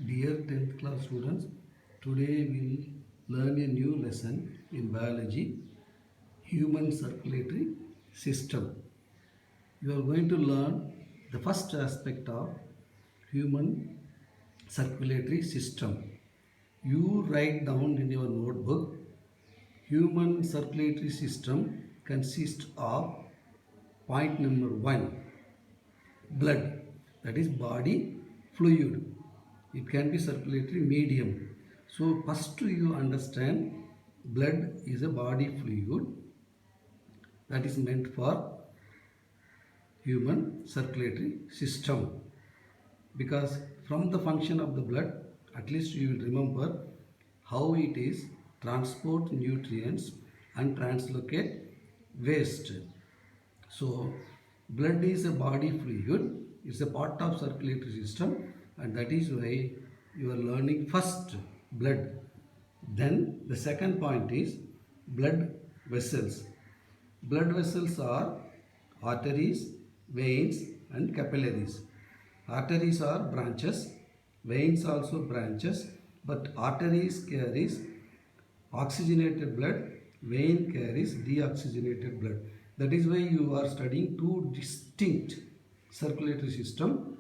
Dear 10th class students, today we'll learn a new lesson in biology, human circulatory system. You are going to learn the first aspect of human circulatory system. You write down in your notebook, human circulatory system consists of point number 1, blood, that is body fluid. It can be circulatory medium. So first you understand blood is a body fluid that is meant for human circulatory system, because from the function of the blood at least you will remember how it is transport nutrients and translocate waste. So blood is a body fluid, it's a part of circulatory system, and that is why you are learning first blood. Then the second point is blood vessels. Blood vessels are arteries, veins and capillaries. Arteries are branches, veins also branches, but arteries carries oxygenated blood, vein carries deoxygenated blood. That is why you are studying two distinct circulatory system,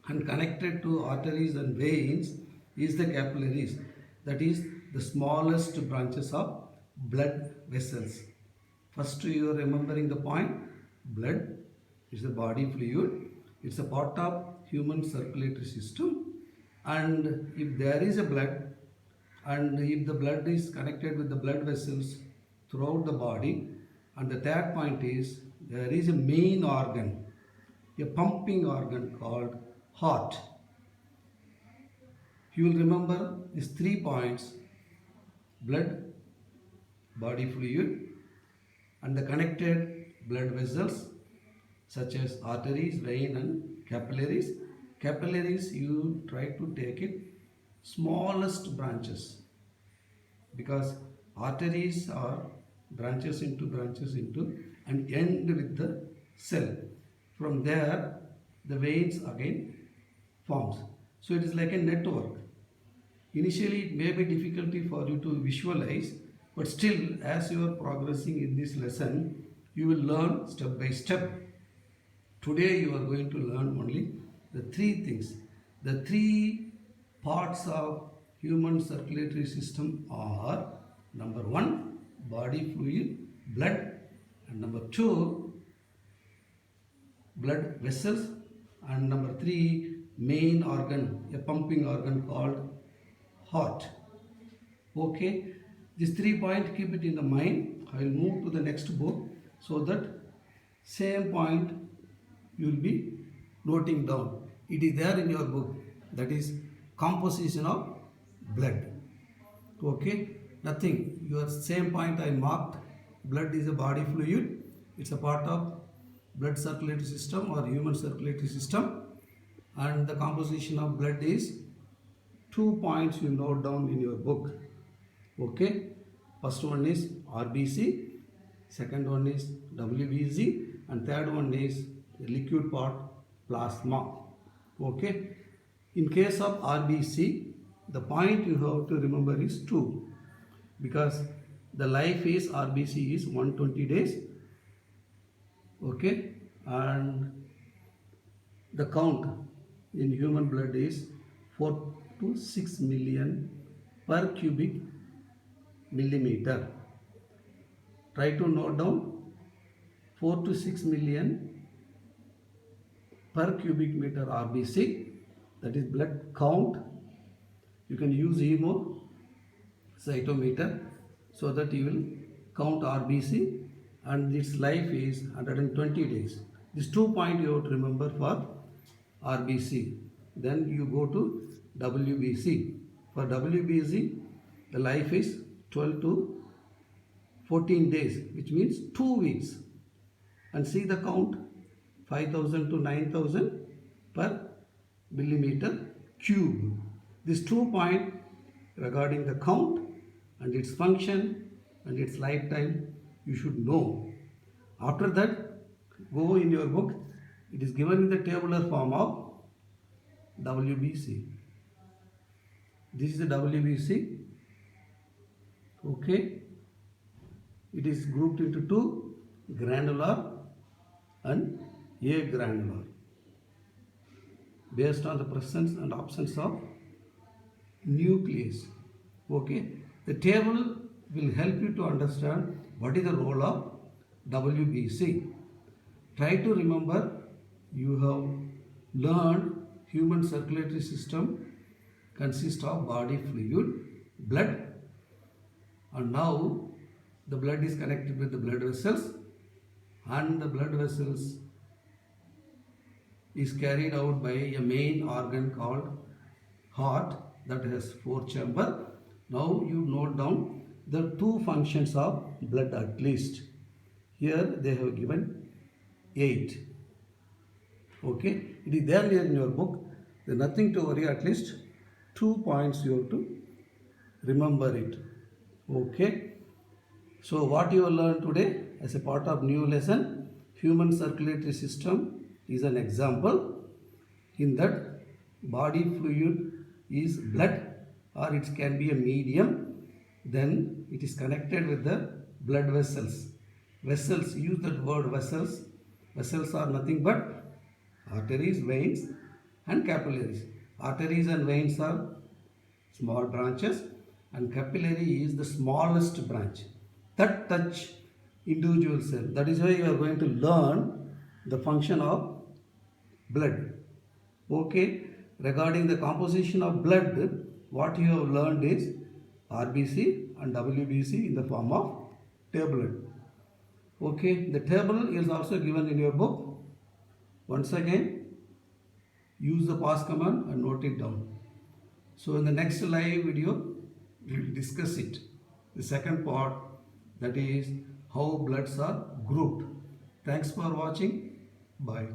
and connected to arteries and veins is the capillaries, that is the smallest branches of blood vessels. First you are remembering the point, blood is a body fluid, it's a part of human circulatory system, and if there is a blood and if the blood is connected with the blood vessels throughout the body, and the third point is there is a main organ, a pumping organ called heart. You will remember these 3 points: blood, body fluid, and the connected blood vessels such as arteries, vein and capillaries. Capillaries, you try to take it smallest branches, because arteries are branches into and end with the cell. From there the veins again forms. So it is like a network. Initially it may be difficulty for you to visualize, but still as you are progressing in this lesson, you will learn step by step. Today you are going to learn only the 3 things. The 3 parts of human circulatory system are: number 1, body fluid, blood, and number 2, blood vessels, and number 3, main organ, a pumping organ called heart. Okay, these 3 points keep it in the mind. I will move to the next book so that same point you will be noting down. It is there in your book, that is composition of blood. Okay, nothing, your same point I marked. Blood is a body fluid, it's a part of blood circulatory system or human circulatory system, and the composition of blood is 2 points you note down in your book. Okay, first one is RBC, second one is WBC, and third one is the liquid part, plasma. Okay, in case of RBC, the point you have to remember is 2, because the life is RBC is 120 days. Okay, and the count in human blood is 4 to 6 million per cubic millimeter. Try to note down 4 to 6 million per cubic meter RBC, that is blood count. You can use hemocytometer so that you will count RBC, and its life is 120 days. These 2 points you have to remember for RBC. Then you go to WBC. For WBC, the life is 12 to 14 days, which means 2 weeks. And see the count, 5000 to 9000 per millimeter cube. These 2 points regarding the count and its function and its lifetime you should know. After that, go in your book, it is given in the tabular form of WBC. This is the WBC. Okay. It is grouped into two, granular and agranular, based on the presence and absence of nucleus. Okay. The table will help you to understand what is the role of WBC. Try to remember, you have learned human circulatory system consists of body fluid, blood, and now the blood is connected with the blood vessels, and the blood vessels is carried out by a main organ called heart that has 4 chambers. Now you note down the 2 functions of blood at least. Here they have given 8. Okay, it is there in your book. There is nothing to worry, at least 2 points you have to remember it. Okay, so what you have learned today as a part of new lesson, human circulatory system is an example. In that, body fluid is blood, or it can be a medium. Then it is connected with the blood vessels. Vessels, use that word vessels. Vessels are nothing but arteries, veins and capillaries. Arteries and veins are small branches, and capillary is the smallest branch that touch individual cell. That is why you are going to learn the function of blood. Okay, regarding the composition of blood, what you have learned is RBC and WBC in the form of table. Okay, the table is also given in your book. Once again, use the pause command and note it down. So in the next live video, we will discuss it. The second part, that is how bloods are grouped. Thanks for watching. Bye.